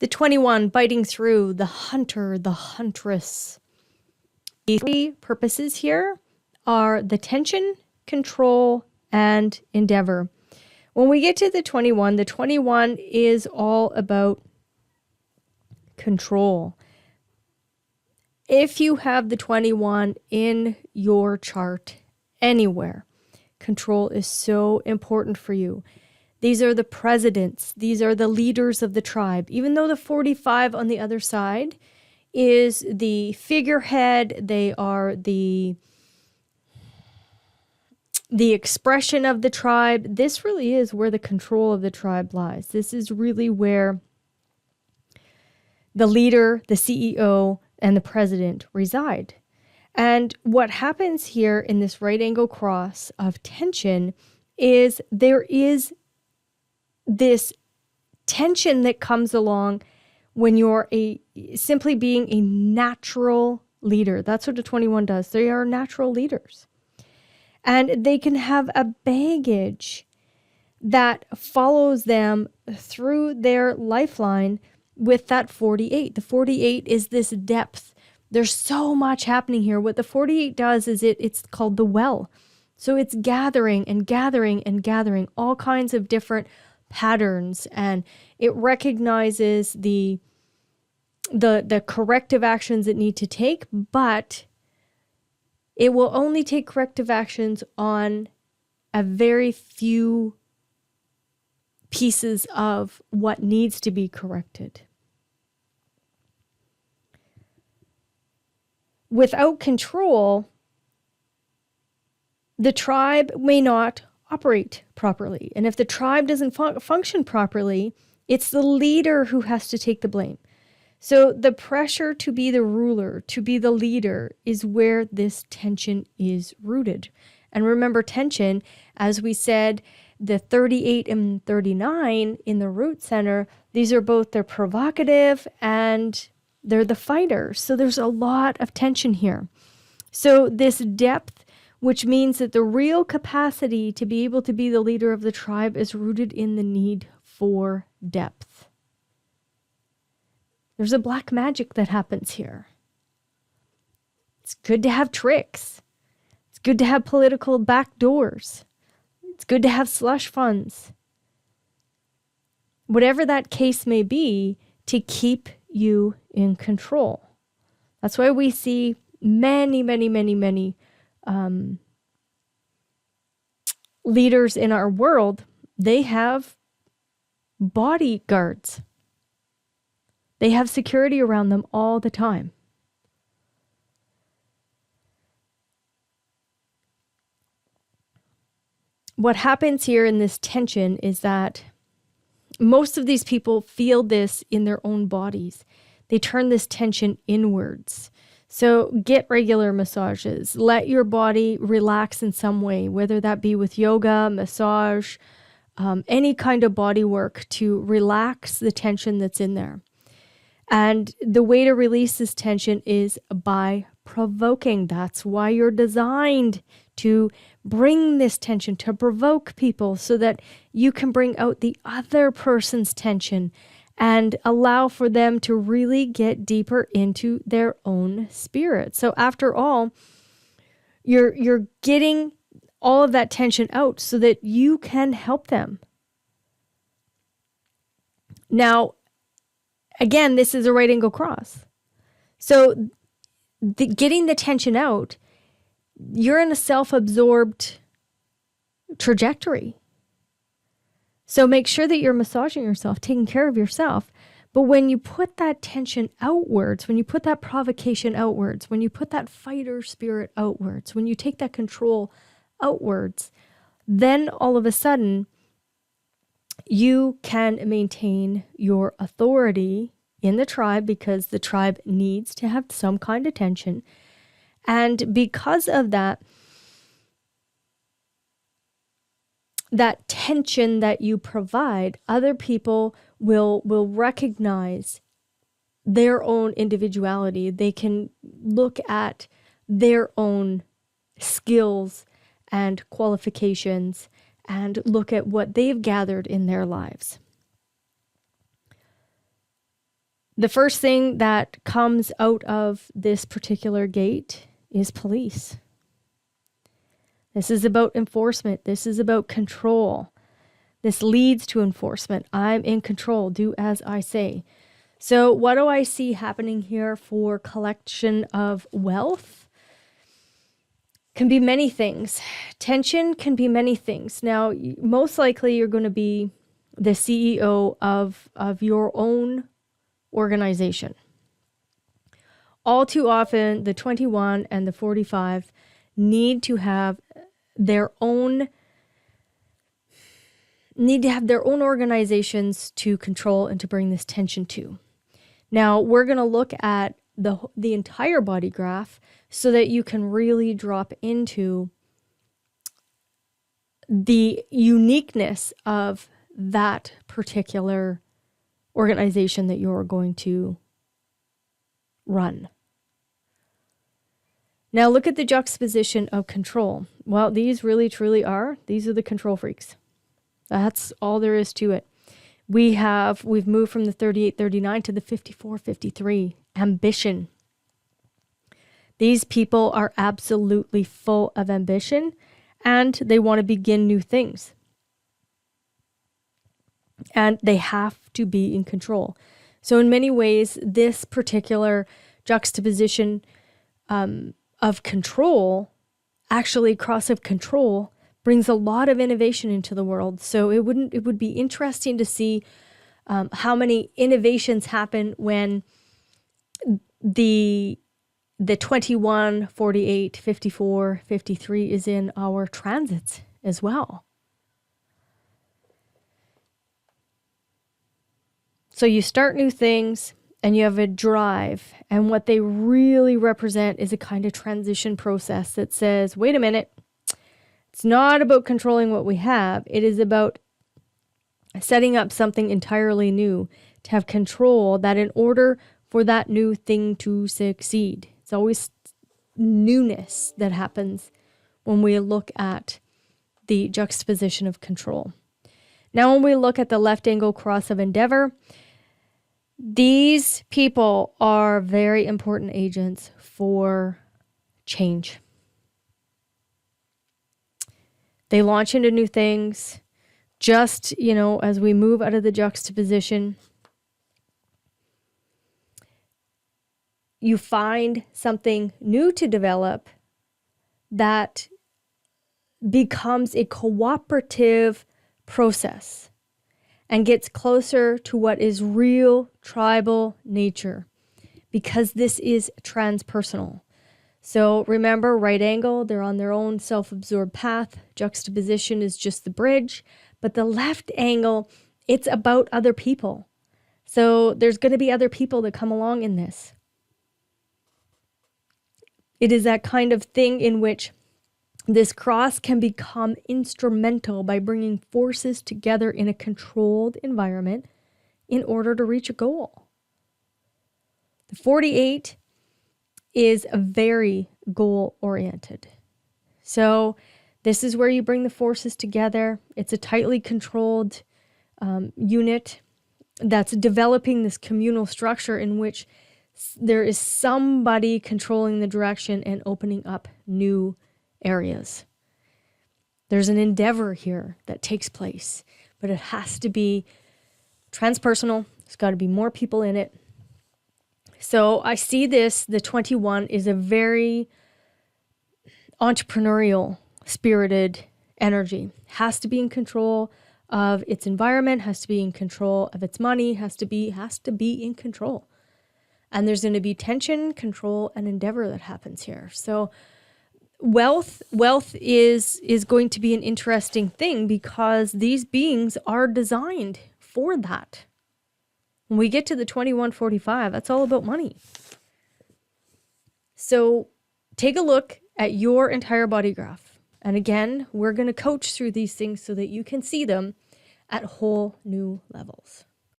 The 21, biting through, the hunter, the huntress. The three purposes here are the tension, control, and endeavor. When we get to the 21 is all about control. If you have the 21 in your chart anywhere, control is so important for you. These are the presidents. These are the leaders of the tribe. Even though the 45 on the other side is the figurehead, they are the expression of the tribe. This really is where the control of the tribe lies. This is really where the leader, the CEO, and the president reside. And what happens here in this right angle cross of tension is there is this tension that comes along when you're simply being a natural leader. That's what a 21 does. They are natural leaders. And they can have a baggage that follows them through their lifeline with that 48. The 48 is this depth. There's so much happening here. What the 48 does is it's called the well. So it's gathering and gathering and gathering all kinds of different patterns, and it recognizes the corrective actions it need to take, but it will only take corrective actions on a very few pieces of what needs to be corrected. Without control, the tribe may not operate properly. And if the tribe doesn't function properly, it's the leader who has to take the blame. So the pressure to be the ruler, to be the leader, is where this tension is rooted. And remember, tension, as we said, the 38 and 39 in the root center, these are both, they're provocative and they're the fighter. So there's a lot of tension here. So this depth, which means that the real capacity to be able to be the leader of the tribe is rooted in the need for depth. There's a black magic that happens here. It's good to have tricks. It's good to have political backdoors. It's good to have slush funds. Whatever that case may be, to keep you in control. That's why we see many leaders in our world, they have bodyguards. They have security around them all the time. What happens here in this tension is that most of these people feel this in their own bodies. They turn this tension inwards. So get regular massages. Let your body relax in some way, whether that be with yoga, massage, any kind of body work to relax the tension that's in there. And the way to release this tension is by provoking. That's why you're designed to bring this tension, to provoke people so that you can bring out the other person's tension and allow for them to really get deeper into their own spirit. So after all, you're getting all of that tension out so that you can help them. Now, again, this is a right angle cross. So getting the tension out, you're in a self-absorbed trajectory. So make sure that you're massaging yourself, taking care of yourself. But when you put that tension outwards, when you put that provocation outwards, when you put that fighter spirit outwards, when you take that control outwards, then all of a sudden you can maintain your authority in the tribe because the tribe needs to have some kind of tension. And because of that tension that you provide, other people will recognize their own individuality. They can look at their own skills and qualifications and look at what they've gathered in their lives. The first thing that comes out of this particular gate is police. This is about enforcement. This is about control. This leads to enforcement. I'm in control. Do as I say. So what do I see happening here for collection of wealth? Can be many things. Tension can be many things. Now, most likely you're going to be the CEO of your own organization. All too often, the 21 and the 45 need to have their own organizations to control and to bring this tension to. Now, we're going to look at the entire body graph so that you can really drop into the uniqueness of that particular organization that you're going to run. Now look at the juxtaposition of control. Well, these really truly are. These are the control freaks. That's all there is to it. We've moved from the 38-39 to the 54-53. Ambition. These people are absolutely full of ambition and they want to begin new things. And they have to be in control. So in many ways, this particular juxtaposition of control, actually cross of control, brings a lot of innovation into the world. So it would be interesting to see how many innovations happen when the 21, 48, 54, 53 is in our transits as well. So you start new things and you have a drive, and what they really represent is a kind of transition process that says, wait a minute, it's not about controlling what we have. It is about setting up something entirely new to have control, that in order for that new thing to succeed. It's always newness that happens when we look at the juxtaposition of control. Now, when we look at the left angle cross of Endeavour, these people are very important agents for change. They launch into new things. Just, as we move out of the juxtaposition, you find something new to develop that becomes a cooperative process and gets closer to what is real tribal nature, because this is transpersonal. So remember, right angle, they're on their own self-absorbed path. Juxtaposition is just the bridge. But the left angle, it's about other people. So there's going to be other people that come along in this. It is that kind of thing in which this cross can become instrumental by bringing forces together in a controlled environment in order to reach a goal. The 48 is very goal-oriented. So this is where you bring the forces together. It's a tightly controlled unit that's developing this communal structure in which there is somebody controlling the direction and opening up new areas. There's an endeavor here that takes place, but it has to be transpersonal. There's got to be more people in it. So I see this, the 21 is a very entrepreneurial spirited energy. Has to be in control of its environment, has to be in control of its money, has to be in control. And there's going to be tension, control, and endeavor that happens here. So wealth is going to be an interesting thing because these beings are designed for that. When we get to the 2145, that's all about money. So take a look at your entire body graph. And again, we're going to coach through these things so that you can see them at whole new levels.